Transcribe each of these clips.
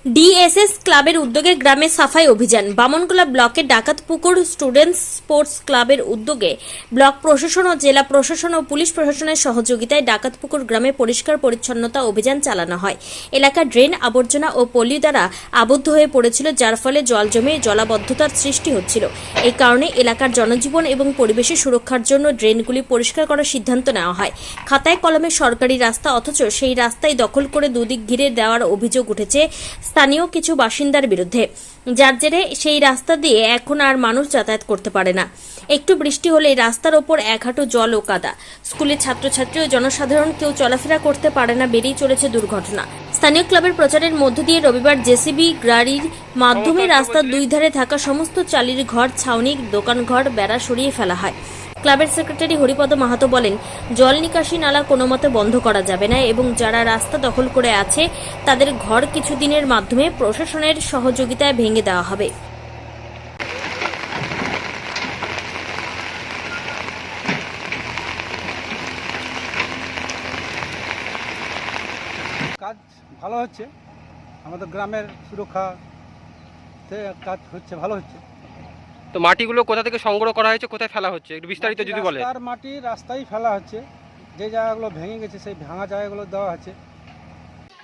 DSS ক্লাবের উদ্যোগে গ্রামে সাফাই অভিযান। বামনগোলা ব্লকের ডাকাতপুকুর স্টুডেন্টস স্পোর্টস ক্লাবের উদ্যোগে ব্লক প্রশাসন ও জেলা প্রশাসন ও পুলিশ প্রশাসনের সহযোগিতায় ডাকাতপুকুর গ্রামে পরিষ্কার পরিচ্ছন্নতা অভিযান চালানো হয়। এলাকার ড্রেন, আবর্জনা ও পলি দ্বারা আবদ্ধ হয়ে পড়েছিল, যার ফলে জল জমে জলাবদ্ধতার সৃষ্টি হচ্ছিল। এই কারণে এলাকার জনজীবন এবং পরিবেশের সুরক্ষার জন্য ড্রেনগুলি পরিষ্কার করার সিদ্ধান্ত নেওয়া হয়। খাতায় কলমে সরকারি রাস্তা, অথচ সেই রাস্তায় দখল করে দুদিক ঘিরে দেওয়ার অভিযোগ উঠেছে স্থানীয় কিছু বাসিন্দার বিরুদ্ধে, যার জেরে সেই রাস্তা দিয়ে এখন আর মানুষ যাতায়াত করতে পারে না। একটু বৃষ্টি হলেই রাস্তার ওপর এক হাঁটু জল ও কাদা। স্কুলের ছাত্রছাত্রী ও জনসাধারণ কেউ চলাফেরা করতে পারে না, বেরিয়ে চলেছে দুর্ঘটনা। স্থানীয় ক্লাবের প্রচারের মধ্য দিয়ে রবিবার জেসিবি গাড়ির মাধ্যমে রাস্তার দুই ধারে থাকা সমস্ত চালির ঘর, ছাউনি, দোকানঘর, বেড়া সরিয়ে ফেলা হয়। ক্লাবের সেক্রেটারি হরিপদ মাহাতো বলেন, জল নিকাশি নালা কোনো মতে বন্ধ করা যাবে না এবং যারা রাস্তা দখল করে আছে তাদের ঘর কিছুদিনের মাধ্যমে প্রশাসনের সহযোগিতায় ভেঙে দেওয়া হবে। কাজ ভালো হচ্ছে, আমাদের গ্রামের সুরক্ষাতে কাজ হচ্ছে, ভালো হচ্ছে। তো মাটিগুলো কোথা থেকে সংগ্রহ করা হয়েছে, কোথায় ফেলা হচ্ছে, একটু বিস্তারিত যদি বলেন। রাস্তার মাটি রাস্তায় ফেলা হচ্ছে, যে জায়গাগুলো ভেঙে গেছে সেই ভাঙা জায়গাগুলো দেওয়া হচ্ছে।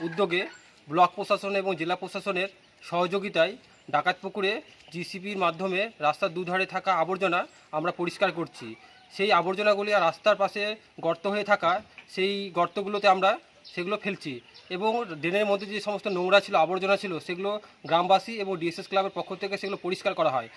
উদ্যোগে ব্লক প্রশাসন এবং জেলা প্রশাসনের সহযোগিতায় ডাকাতপুকুরে জিসিবির মাধ্যমে রাস্তার দুধারে থাকা আবর্জনা আমরা পরিষ্কার করছি। সেই আবর্জনাগুলি আর রাস্তার পাশে গর্ত হয়ে থাকা সেই গর্তগুলোতে আমরা সেগুলো ফেলছি এবং ড্রেনের মধ্যে যে সমস্ত নোংরা ছিল, আবর্জনা ছিল, সেগুলো গ্রামবাসী এবং ডিএসএস ক্লাবের পক্ষ থেকে সেগুলো পরিষ্কার করা হয়।